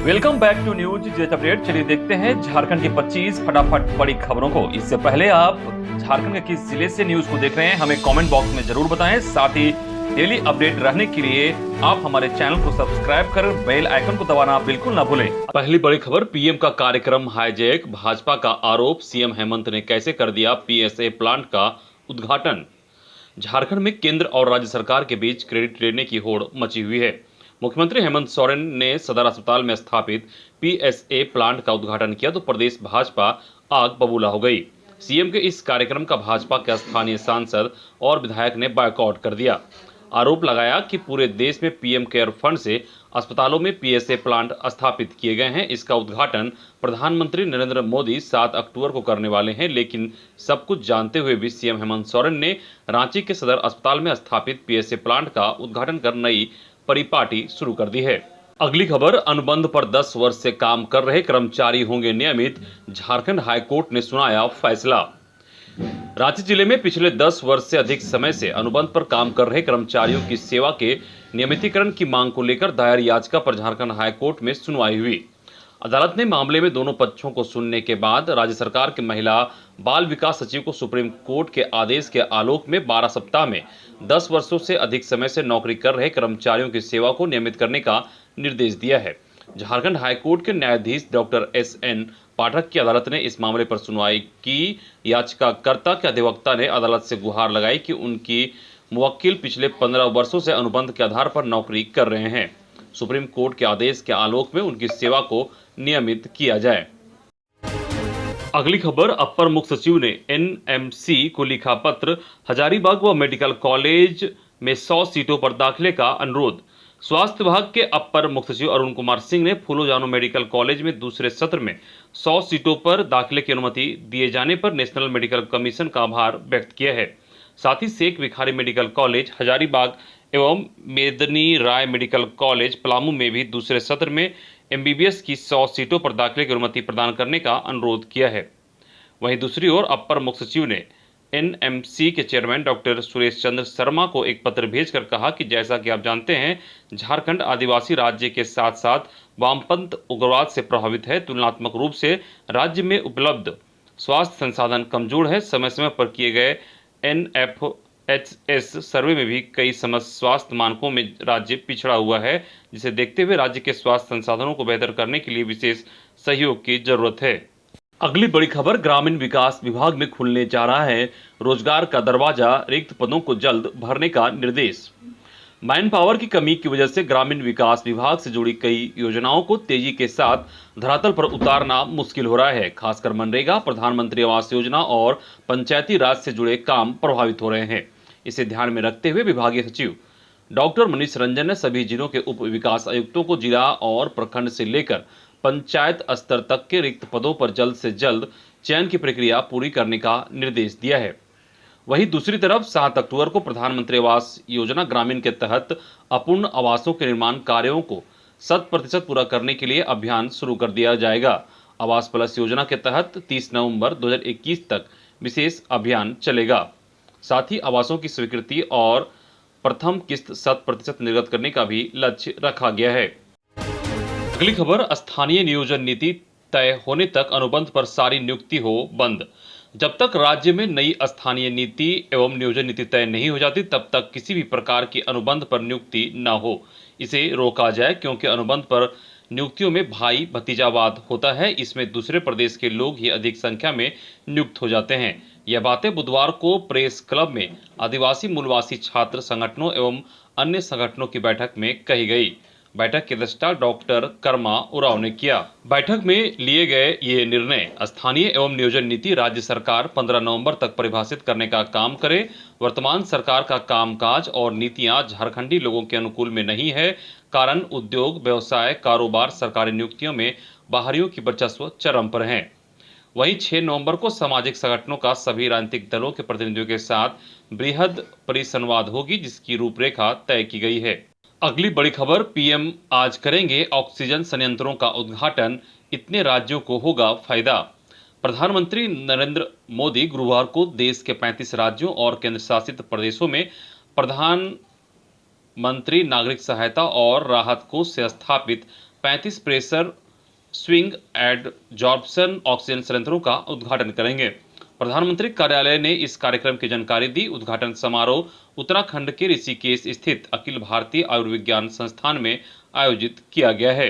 Welcome back to news jet update. चलिए देखते हैं झारखंड की 25 फटाफट बड़ी खबरों को। इससे पहले आप झारखंड के किस जिले से न्यूज को देख रहे हैं हमें कमेंट बॉक्स में जरूर बताएं। साथ ही डेली अपडेट रहने के लिए आप हमारे चैनल को सब्सक्राइब कर बेल आइकन को दबाना बिल्कुल ना भूलें। पहली बड़ी खबर, पीएम का कार्यक्रम हाईजैक, भाजपा का आरोप, सीएम हेमंत ने कैसे कर दिया पीएसए प्लांट का उद्घाटन। झारखंड में केंद्र और राज्य सरकार के बीच क्रेडिट लेने की होड़ मची हुई है। मुख्यमंत्री हेमंत सोरेन ने सदर अस्पताल में स्थापित पीएसए प्लांट का उद्घाटन किया तो प्रदेश भाजपा आग बबूला हो गई। सीएम के इस कार्यक्रम का भाजपा के स्थानीय सांसद और विधायक ने बायकॉट कर दिया। आरोप लगाया कि पूरे देश में पीएम केयर फंड से अस्पतालों में पीएसए प्लांट स्थापित किए गए हैं। इसका उद्घाटन प्रधानमंत्री नरेंद्र मोदी 7 अक्टूबर को करने वाले हैं, लेकिन सब कुछ जानते हुए भी सीएम हेमंत सोरेन ने रांची के सदर अस्पताल में स्थापित पीएसए प्लांट का उद्घाटन कर नई परिपाटी शुरू कर दी है। अगली खबर, अनुबंध पर 10 वर्ष से काम कर रहे कर्मचारी होंगे नियमित, झारखंड हाईकोर्ट ने सुनाया फैसला। रांची जिले में पिछले 10 वर्ष से अधिक समय से अनुबंध पर काम कर रहे कर्मचारियों की सेवा के नियमितीकरण की मांग को लेकर दायर याचिका पर झारखंड हाईकोर्ट में सुनवाई हुई। अदालत ने मामले में दोनों पक्षों को सुनने के बाद राज्य सरकार के महिला बाल विकास सचिव को सुप्रीम कोर्ट के आदेश के आलोक में 12 सप्ताह में 10 वर्षों से अधिक समय से नौकरी कर रहे कर्मचारियों की सेवा को नियमित करने का निर्देश दिया है। झारखंड हाईकोर्ट के न्यायाधीश डॉक्टर एस.एन. पाठक की अदालत ने इस मामले पर सुनवाई की। याचिकाकर्ता के अधिवक्ता ने अदालत से गुहार लगाई कि उनकी मुवक्किल पिछले 15 वर्षों से अनुबंध के आधार पर नौकरी कर रहे हैं। सुप्रीम कोर्ट के आदेश के आलोक में उनकी सेवा को नियमित किया जाए। अगली खबर, अपर मुख्य सचिव ने एनएमसी को लिखा पत्र, हजारीबाग व मेडिकल कॉलेज में 100 सीटों पर दाखिले का अनुरोध। स्वास्थ्य विभाग के अपर मुख्य सचिव अरुण कुमार सिंह ने फूलो जानो मेडिकल कॉलेज में दूसरे सत्र में 100 सीटों पर दाखिले की अनुमति दिए जाने पर नेशनल मेडिकल कमीशन का आभार व्यक्त किया है। साथ ही शेख भिखारी मेडिकल कॉलेज हजारीबाग एवं मेदनी राय मेडिकल कॉलेज पलामू में भी दूसरे सत्र में एमबीबीएस की 100 सीटों पर दाखिले की अनुमति प्रदान करने का अनुरोध किया है। वहीं दूसरी ओर अपर मुख्य सचिव ने एनएमसी के चेयरमैन डॉक्टर सुरेश चंद्र शर्मा को एक पत्र भेजकर कहा कि जैसा कि आप जानते हैं, झारखंड आदिवासी राज्य के साथ साथ वामपंथ उग्रवाद से प्रभावित है। तुलनात्मक रूप से राज्य में उपलब्ध स्वास्थ्य संसाधन कमजोर है। समय समय पर किए गए NFHS सर्वे में भी कई स्वास्थ्य मानकों में राज्य पिछड़ा हुआ है, जिसे देखते हुए राज्य के स्वास्थ्य संसाधनों को बेहतर करने के लिए विशेष सहयोग की जरूरत है। अगली बड़ी खबर, ग्रामीण विकास विभाग में खुलने जा रहा है रोजगार का दरवाजा, रिक्त पदों को जल्द भरने का निर्देश। मैन पावर की कमी की वजह से ग्रामीण विकास विभाग से जुड़ी कई योजनाओं को तेजी के साथ धरातल पर उतारना मुश्किल हो रहा है। खासकर मनरेगा, प्रधानमंत्री आवास योजना और पंचायती राज से जुड़े काम प्रभावित हो रहे हैं। इसे ध्यान में रखते हुए विभागीय सचिव डॉक्टर मनीष रंजन ने सभी जिलों के उप विकास आयुक्तों को जिला और प्रखंड से लेकर पंचायत स्तर तक के रिक्त पदों पर जल्द से जल्द चयन की प्रक्रिया पूरी करने का निर्देश दिया है। वहीं दूसरी तरफ 7 अक्टूबर को प्रधानमंत्री आवास योजना ग्रामीण के तहत अपूर्ण आवासों के निर्माण कार्यों को 100% पूरा करने के लिए अभियान शुरू कर दिया जाएगा। आवास प्लस योजना के तहत 30 नवंबर 2021 तक विशेष अभियान चलेगा। साथ ही आवासों की स्वीकृति और प्रथम किस्त 100% निर्गत करने का भी लक्ष्य रखा गया है। अगली खबर, स्थानीय नियोजन नीति तय होने तक अनुबंध पर सारी नियुक्ति हो बंद। जब तक राज्य में नई स्थानीय नीति एवं नियोजन नीति तय नहीं हो जाती, तब तक किसी भी प्रकार की अनुबंध पर नियुक्ति न हो, इसे रोका जाए, क्योंकि अनुबंध पर नियुक्तियों में भाई भतीजावाद होता है। इसमें दूसरे प्रदेश के लोग ही अधिक संख्या में नियुक्त हो जाते हैं। यह बातें बुधवार को प्रेस क्लब में आदिवासी मूलवासी छात्र संगठनों एवं अन्य संगठनों की बैठक में कही गई। बैठक की अध्यक्षता डॉक्टर कर्मा उरांव ने किया। बैठक में लिए गए ये निर्णय, स्थानीय एवं नियोजन नीति राज्य सरकार 15 नवंबर तक परिभाषित करने का काम करे। वर्तमान सरकार का कामकाज और नीतियां झारखंडी लोगों के अनुकूल में नहीं है। कारण उद्योग, व्यवसाय, कारोबार, सरकारी नियुक्तियों में बाहरियों की वर्चस्व चरम पर है। वहीं 6 नवंबर को सामाजिक संगठनों का सभी राजनीतिक दलों के प्रतिनिधियों के साथ बृहद परिसंवाद होगी, जिसकी रूपरेखा तय की गई है। अगली बड़ी खबर, पीएम आज करेंगे ऑक्सीजन संयंत्रों का उद्घाटन, इतने राज्यों को होगा फायदा। प्रधानमंत्री नरेंद्र मोदी गुरुवार को देश के 35 राज्यों और केंद्र शासित प्रदेशों में मंत्री नागरिक सहायता और राहत कोष से स्थापित 35 प्रेशर स्विंग एडजॉर्प्शन ऑक्सीजन संयंत्रों का उद्घाटन करेंगे। प्रधानमंत्री कार्यालय ने इस कार्यक्रम की जानकारी दी। उद्घाटन समारोह उत्तराखंड के ऋषिकेश स्थित अखिल भारतीय आयुर्विज्ञान संस्थान में आयोजित किया गया है।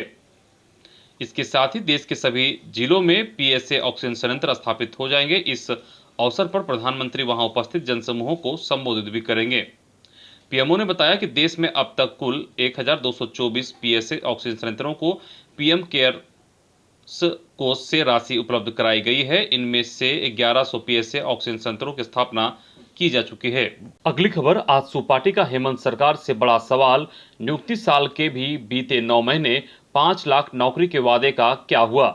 इसके साथ ही देश के सभी जिलों में पीएसए ऑक्सीजन संयंत्र स्थापित हो जाएंगे। इस अवसर पर प्रधानमंत्री वहां उपस्थित जनसमूहों को संबोधित भी करेंगे। पीएमओ ने बताया कि देश में अब तक कुल 1224 पीएसए ऑक्सीजन संयंत्रों को पीएम केयर कोष से राशि उपलब्ध कराई गई है। इनमें से 1100 पीएसए ऑक्सीजन संयंत्रों की स्थापना की जा चुकी है। अगली खबर, आजसू पार्टी का हेमंत सरकार से बड़ा सवाल। नियुक्ति साल के भी बीते 9 महीने 5 लाख नौकरी के वादे का क्या हुआ।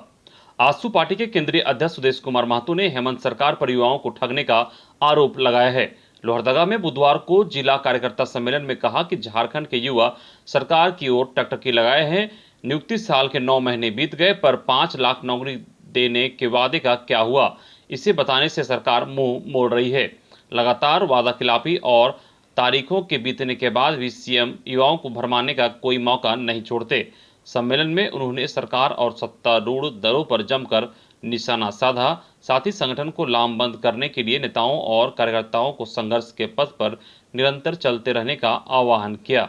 आजसू पार्टी के केंद्रीय अध्यक्ष सुदेश कुमार महतो ने हेमंत सरकार पर युवाओं को ठगने का आरोप लगाया है। लोहरदगा में बुधवार को जिला कार्यकर्ता सम्मेलन में कहा कि झारखंड के युवा सरकार की ओर टकटकी लगाए हैं। नियुक्ति साल के 9 महीने बीत गए पर 5 लाख नौकरी देने के वादे का क्या हुआ, इसे बताने से सरकार मुंह मोड़ रही है। लगातार वादा खिलाफी और तारीखों के बीतने के बाद भी सीएम युवाओं को भरमाने का कोई मौका नहीं छोड़ते। सम्मेलन में उन्होंने सरकार और सत्तारूढ़ दलों पर जमकर निशाना साधा। साथ ही संगठन को लामबंद करने के लिए नेताओं और कार्यकर्ताओं को संघर्ष के पथ पर निरंतर चलते रहने का आह्वान किया।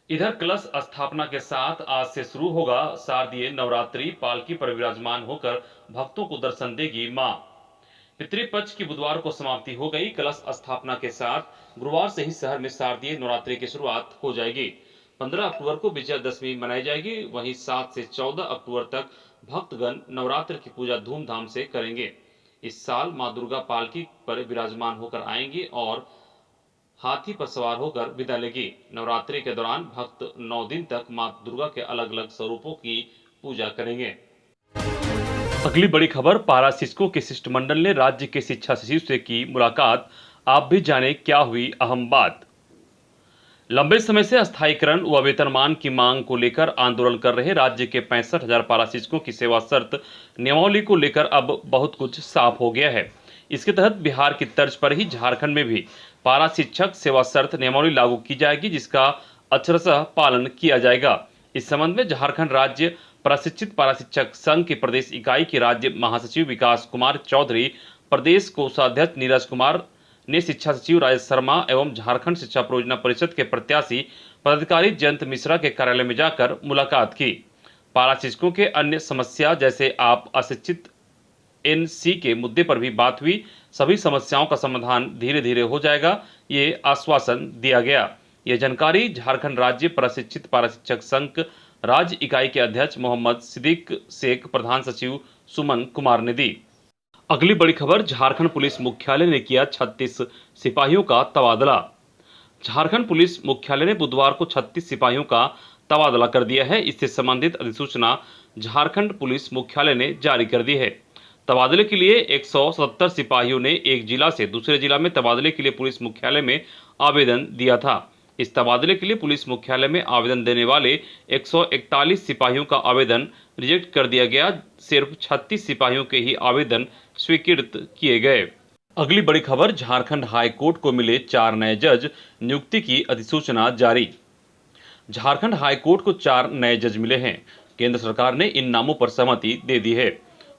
इधर कलश स्थापना के साथ आज से शुरू होगा शारदीय नवरात्रि। पालकी पर विराजमान होकर भक्तों को दर्शन देगी मां। पितृपक्ष की बुधवार को समाप्ति हो गई। कलश स्थापना के साथ गुरुवार से ही शहर में शारदीय नवरात्रि की शुरुआत हो जाएगी। 15 अक्टूबर को विजयादशमी मनाई जाएगी। वहीं 7 से 14 अक्टूबर तक भक्तगण नवरात्र की पूजा धूमधाम से करेंगे। इस साल मां दुर्गा पालकी पर विराजमान होकर आएंगी और हाथी पर सवार होकर विदा लेगी। नवरात्रि के दौरान भक्त 9 दिन तक मां दुर्गा के अलग अलग स्वरूपों की पूजा करेंगे। अगली बड़ी खबर, पारा शिक्षकों के शिष्टमंडल ने राज्य के शिक्षा सचिव से की मुलाकात। आप भी जाने क्या हुई अहम बात। लंबे समय से अस्थायीकरण व वेतनमान की मांग को लेकर आंदोलन कर रहे राज्य के 65,000 पारा शिक्षकों की सेवा शर्त नियमावली को लेकर अब बहुत कुछ साफ हो गया है। इसके तहत बिहार की तर्ज पर ही झारखंड में भी पारा शिक्षक सेवा शर्त नियमावली लागू की जाएगी, जिसका अक्षरशः पालन किया जाएगा। इस संबंध में झारखंड राज्य प्रशिक्षित पारा शिक्षक संघ की प्रदेश इकाई के राज्य महासचिव विकास कुमार चौधरी, प्रदेश कोषाध्यक्ष नीरज कुमार ने शिक्षा सचिव राजेश शर्मा एवं झारखंड शिक्षा परियोजना परिषद के प्रत्याशी पदाधिकारी जयंत मिश्रा के कार्यालय में जाकर मुलाकात की। पारा शिक्षकों के अन्य समस्या जैसे आप अशिक्षित एनसी के मुद्दे पर भी बात हुई। सभी समस्याओं का समाधान धीरे धीरे हो जाएगा, ये आश्वासन दिया गया। ये जानकारी झारखंड राज्य प्रशिक्षित पारा शिक्षक संघ राज्य इकाई के अध्यक्ष मोहम्मद सिद्दीक शेख, प्रधान सचिव सुमन कुमार ने दी। अगली बड़ी खबर, झारखंड पुलिस मुख्यालय ने किया 36 सिपाहियों का तबादला। झारखंड पुलिस मुख्यालय ने बुधवार को 36 सिपाहियों का तबादला कर दिया है। इससे संबंधित अधिसूचना झारखंड पुलिस मुख्यालय ने जारी कर दी है। तबादले के लिए 177 सिपाहियों ने एक जिला से दूसरे जिला में तबादले के लिए पुलिस मुख्यालय में आवेदन दिया था। इस तबादले के लिए पुलिस मुख्यालय में आवेदन देने वाले 141 सिपाहियों का आवेदन रिजेक्ट कर दिया गया। सिर्फ 36 सिपाहियों के ही आवेदन स्वीकृत किए गए। अगली बड़ी खबर, झारखंड हाई कोर्ट को मिले 4 नए जज, नियुक्ति की अधिसूचना जारी। झारखंड हाई कोर्ट को 4 नए जज मिले हैं। केंद्र सरकार ने इन नामों पर सहमति दे दी है।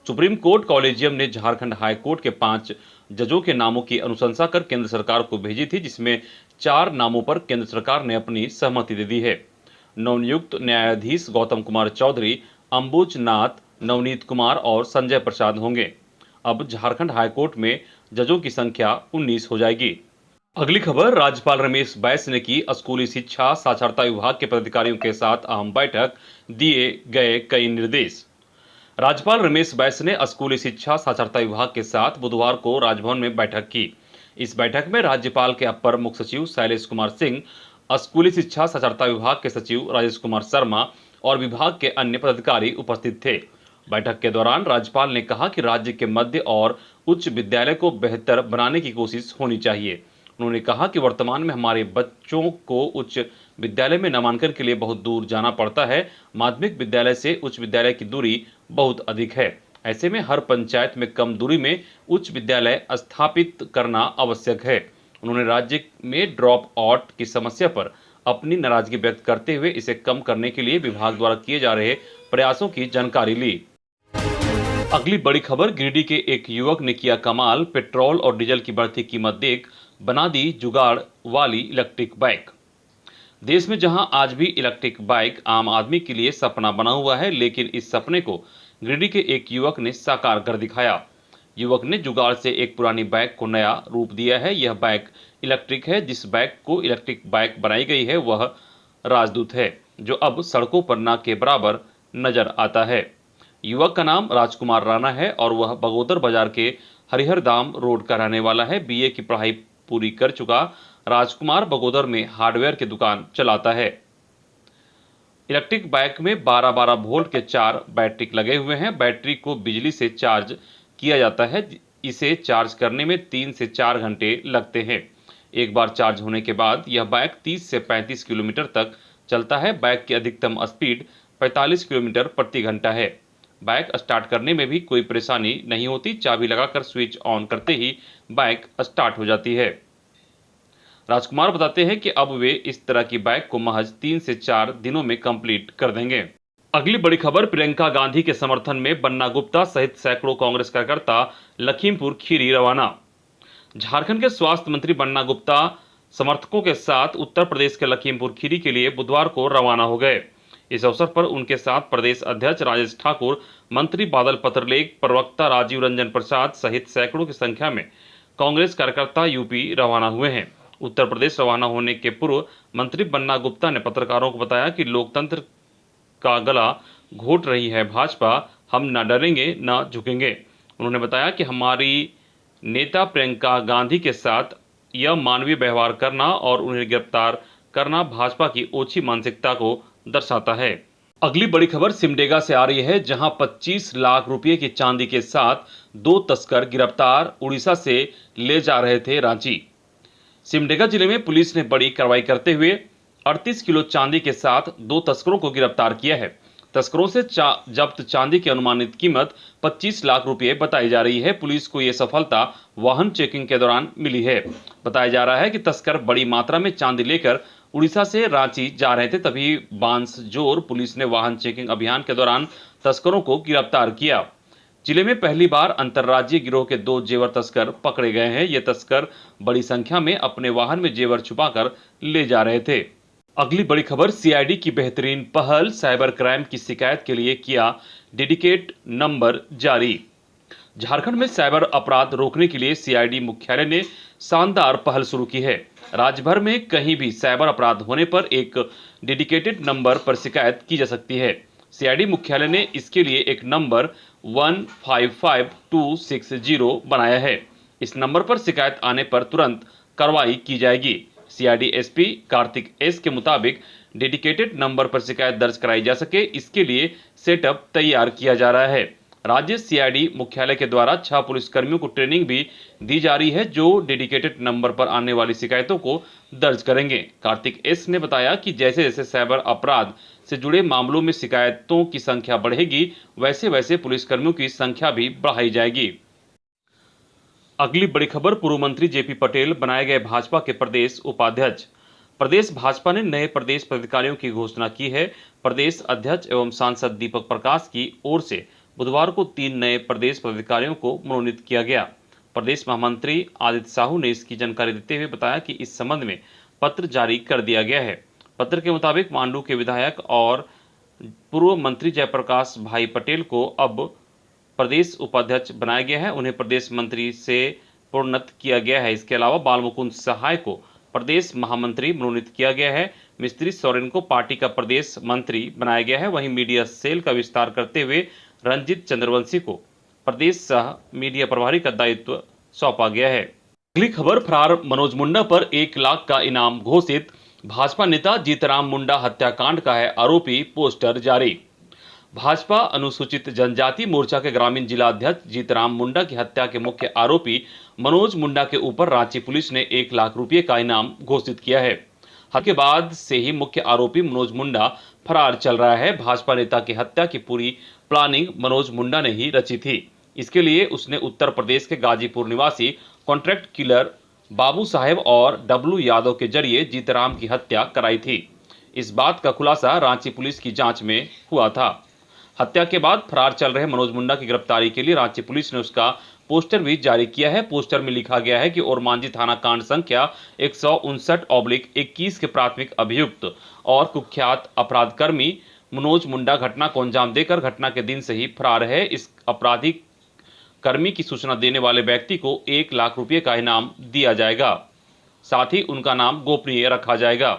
सुप्रीम कोर्ट कॉलेजियम ने झारखंड हाई कोर्ट के 5 जजों के नामों की अनुशंसा कर केंद्र सरकार को भेजी थी, जिसमें 4 नामों पर केंद्र सरकार ने अपनी सहमति दे दी है। नवनियुक्त न्यायाधीश गौतम कुमार चौधरी, अंबुज नाथ, नवनीत कुमार और संजय प्रसाद होंगे। अब झारखंड हाईकोर्ट में जजों की संख्या 19 हो जाएगी। अगली खबर, राज्यपाल रमेश बैस ने की स्कूली शिक्षा साक्षरता विभाग के पदाधिकारियों के साथ अहम बैठक, दिए गए कई निर्देश। राज्यपाल रमेश बैस ने स्कूली शिक्षा साक्षरता विभाग के साथ बुधवार को राजभवन में बैठक की। इस बैठक में राज्यपाल के अपर मुख्य सचिव शैलेश कुमार सिंह, स्कूली शिक्षा साक्षरता विभाग के सचिव राजेश कुमार शर्मा और विभाग के अन्य पदाधिकारी उपस्थित थे। बैठक के दौरान राज्यपाल ने कहा कि राज्य के मध्य और उच्च विद्यालय को बेहतर बनाने की कोशिश होनी चाहिए। उन्होंने कहा कि वर्तमान में हमारे बच्चों को उच्च विद्यालय में नामांकन के लिए बहुत दूर जाना पड़ता है। माध्यमिक विद्यालय से उच्च विद्यालय की दूरी बहुत अधिक है। ऐसे में हर पंचायत में कम दूरी में उच्च विद्यालय स्थापित करना आवश्यक है। उन्होंने राज्य में ड्रॉप आउट की समस्या पर अपनी नाराजगी व्यक्त करते हुए इसे कम करने के लिए विभाग द्वारा किए जा रहे प्रयासों की जानकारी ली। अगली बड़ी खबर, गिरिडीह के एक युवक ने किया कमाल, पेट्रोल और डीजल की बढ़ती कीमत देख बना दी जुगाड़ वाली इलेक्ट्रिक बाइक। देश में जहां आज भी इलेक्ट्रिक बाइक आम आदमी के लिए सपना बना हुआ है, लेकिन इस सपने को गिरिडीह के एक युवक ने साकार कर दिखाया। युवक ने जुगाड़ से एक पुरानी बाइक को नया रूप दिया है। यह बाइक इलेक्ट्रिक है। जिस बाइक को इलेक्ट्रिक बाइक बनाई गई है वह राजदूत है, जो अब सड़कों पर न के बराबर नजर आता है। युवक का नाम राजकुमार राणा है और वह बगोदर बाजार के हरिहरधाम रोड का रहने वाला है। बीए की पढ़ाई पूरी कर चुका राजकुमार बगोदर में हार्डवेयर की दुकान चलाता है। इलेक्ट्रिक बाइक में 12-12 वोल्ट के 4 बैटरी लगे हुए हैं। बैटरी को बिजली से चार्ज किया जाता है। इसे चार्ज करने में 3 से 4 घंटे लगते हैं। एक बार चार्ज होने के बाद यह बाइक 30 से 35 किलोमीटर तक चलता है। बाइक की अधिकतम स्पीड 45 किलोमीटर प्रति घंटा है। बाइक स्टार्ट करने में भी कोई परेशानी नहीं होती। चाबी लगाकर स्विच ऑन करते ही बाइक स्टार्ट हो जाती है। राजकुमार बताते हैं कि अब वे इस तरह की बाइक को महज 3 से 4 दिनों में कंप्लीट कर देंगे। अगली बड़ी खबर, प्रियंका गांधी के समर्थन में बन्ना गुप्ता सहित सैकड़ों कांग्रेस कार्यकर्ता लखीमपुर खीरी रवाना। झारखंड के स्वास्थ्य मंत्री बन्ना गुप्ता समर्थकों के साथ उत्तर प्रदेश के लखीमपुर खीरी के लिए बुधवार को रवाना हो गए। इस अवसर पर उनके साथ प्रदेश अध्यक्ष राजेश ठाकुर, मंत्री बादल पत्रलेख, प्रवक्ता राजीव रंजन प्रसाद सहित सैकड़ों की संख्या में कांग्रेस कार्यकर्ता यूपी रवाना हुए हैं। उत्तर प्रदेश रवाना होने के पूर्व मंत्री बन्ना गुप्ता ने पत्रकारों को बताया कि लोकतंत्र का गला घोट रही है भाजपा, हम न डरेंगे न झुकेंगे। उन्होंने बताया कि हमारी नेता प्रियंका गांधी के साथ यह मानवीय व्यवहार करना और उन्हें गिरफ्तार करना भाजपा की ओछी मानसिकता को दर्शाता है। अगली बड़ी खबर सिमडेगा से आ रही है, जहां 25 लाख रुपए की चांदी के साथ 2 तस्कर गिरफ्तार, उड़ीसा से ले जा रहे थे रांची। सिमडेगा जिले में पुलिस ने बड़ी कार्रवाई करते हुए 38 किलो चांदी के साथ 2 तस्करों को गिरफ्तार किया है। तस्करों से जब्त चांदी की अनुमानित कीमत 25 लाख रुपए बताई जा रही है। पुलिस को यह सफलता वाहन चेकिंग के दौरान मिली है। बताया जा रहा है कि तस्कर बड़ी मात्रा में चांदी लेकर उड़ीसा से रांची जा रहे थे, तभी बांसजोर पुलिस ने वाहन चेकिंग अभियान के दौरान तस्करों को गिरफ्तार किया। जिले में पहली बार अंतर्राज्यीय गिरोह के 2 जेवर तस्कर पकड़े गए हैं। ये तस्कर बड़ी संख्या में अपने वाहन में जेवर छुपाकर ले जा रहे थे। अगली बड़ी खबर, सीआईडी की बेहतरीन पहल, साइबर क्राइम की शिकायत के लिए किया डेडिकेट नंबर जारी। झारखंड में साइबर अपराध रोकने के लिए सीआईडी मुख्यालय ने शानदार पहल शुरू की है। राज्य भर में कहीं भी साइबर अपराध होने पर एक डेडिकेटेड नंबर पर शिकायत की जा सकती है। सीआईडी मुख्यालय ने इसके लिए एक नंबर 155260 बनाया है। इस नंबर पर शिकायत आने पर तुरंत कार्रवाई की जाएगी। सीआईडी एसपी कार्तिक एस के मुताबिक डेडिकेटेड नंबर पर शिकायत दर्ज कराई जा सके, इसके लिए सेटअप तैयार किया जा रहा है। राज्य सीआईडी मुख्यालय के द्वारा 6 पुलिसकर्मियों को ट्रेनिंग भी दी जा रही है, जो डेडिकेटेड नंबर पर आने वाली शिकायतों को दर्ज करेंगे। कार्तिक एस ने बताया कि जैसे जैसे साइबर अपराध से जुड़े मामलों में शिकायतों की संख्या बढ़ेगी, वैसे वैसे पुलिसकर्मियों की संख्या भी बढ़ाई जाएगी। अगली बड़ी खबर, पूर्व मंत्री जेपी पटेल बनाए गए भाजपा के प्रदेश उपाध्यक्ष। प्रदेश भाजपा ने नए प्रदेश पदाधिकारियों की घोषणा की है। प्रदेश अध्यक्ष एवं सांसद दीपक प्रकाश की ओर से बुधवार को 3 नए प्रदेश पदाधिकारियों को मनोनीत किया गया। प्रदेश महामंत्री आदित्य साहू ने इसकी जानकारी देते हुए बताया कि इस संबंध में पत्र जारी कर दिया गया है। पत्र के मुताबिक मांडू के विधायक और पूर्व मंत्री जयप्रकाश भाई पटेल को अब प्रदेश उपाध्यक्ष बनाया गया है। उन्हें प्रदेश मंत्री से प्रोन्नत किया गया है। इसके अलावा बालमुकुंद सहाय को प्रदेश महामंत्री मनोनीत किया गया है। मिस्त्री सोरेन को पार्टी का प्रदेश मंत्री बनाया गया है। वहीं मीडिया सेल का विस्तार करते हुए रंजित चंद्रवंशी को प्रदेश सह मीडिया प्रभारी का दायित्व सौंपा गया है। अगली खबर, फरार मनोज मुंडा पर 1 लाख का इनाम घोषित। भाजपा नेता जीतराम मुंडा हत्याकांड का है आरोपी, पोस्टर जारी। भाजपा अनुसूचित जनजाति मोर्चा के ग्रामीण जिला अध्यक्ष जीतराम मुंडा की हत्या के मुख्य आरोपी मनोज मुंडा के ऊपर रांची पुलिस ने 1 लाख रुपए का इनाम घोषित किया है। हत्या के बाद से ही मुख्य आरोपी मनोज मुंडा फरार चल रहा है। भाजपा नेता की हत्या की पूरी प्लानिंग मनोज मुंडा ने ही रची थी। इसके लिए उसने उत्तर प्रदेश के गाजीपुर निवासी कॉन्ट्रैक्ट किलर बाबू साहेब और डब्लू यादव के जरिए जीतराम की हत्या कराई थी। इस बात का खुलासा रांची पुलिस की जांच में हुआ था। हत्या के बाद फरार चल रहे मनोज मुंडा की गिरफ्तारी के लिए रांची पुलिस ने उसका पोस्टर भी जारी किया है। पोस्टर में लिखा गया है कि ओरमांझी थाना कांड संख्या 159/21 के प्राथमिक अभियुक्त और कुख्यात अपराधकर्मी मनोज मुंडा घटना को अंजाम देकर घटना के दिन से ही फरार है। इस आपराधिक कर्मी की सूचना देने वाले व्यक्ति को 1 लाख रुपए का इनाम दिया जाएगा। साथ ही उनका नाम गोपनीय रखा जाएगा।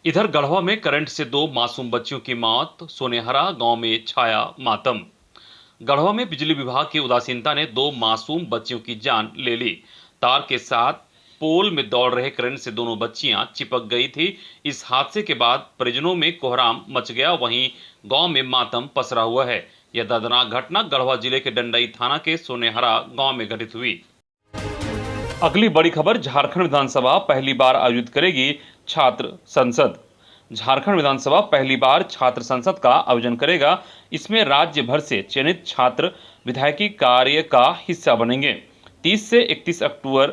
इधर गढ़वा में करंट से 2 मासूम बच्चियों की मौत, सोनेहरा गांव में छाया मातम। गढ़वा में बिजली विभाग की उदासीनता ने 2 मासूम बच्चियों की जान ले ली। तार के साथ पोल में दौड़ रहे करंट से दोनों बच्चियां चिपक गई थी। इस हादसे के बाद परिजनों में कोहराम मच गया, वहीं गांव में मातम पसरा हुआ है। यह दर्दनाक घटना गढ़वा जिले के डंडई थाना के सोनेहरा गांव में घटित हुई। अगली बड़ी खबर, झारखंड विधानसभा पहली बार आयोजित करेगी छात्र संसद। झारखंड विधानसभा पहली बार छात्र संसद का आयोजन करेगा। इसमें राज्य भर से चयनित छात्र विधायकी कार्य का हिस्सा बनेंगे। 30 से 31 अक्टूबर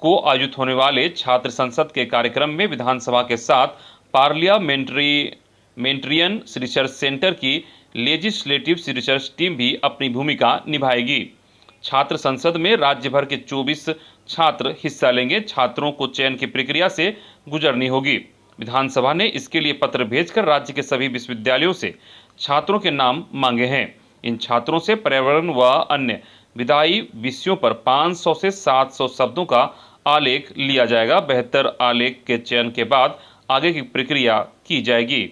को आयोजित होने वाले छात्र संसद के कार्यक्रम में विधानसभा के साथ पार्लियामेंट्रियन रिसर्च सेंटर की लेजिस्लेटिव रिसर्च टीम भी अपनी भूमिका निभाएगी। छात्र संसद में राज्य भर के 24 छात्र हिस्सा लेंगे। छात्रों को चयन की प्रक्रिया से गुजरनी होगी। विधानसभा ने इसके लिए पत्र भेजकर राज्य के सभी विश्वविद्यालयों से छात्रों के नाम मांगे हैं। इन छात्रों से पर्यावरण व अन्य विधायी विषयों पर 500 से 700 शब्दों का आलेख लिया जाएगा। बेहतर आलेख के चयन के बाद आगे की प्रक्रिया की जाएगी।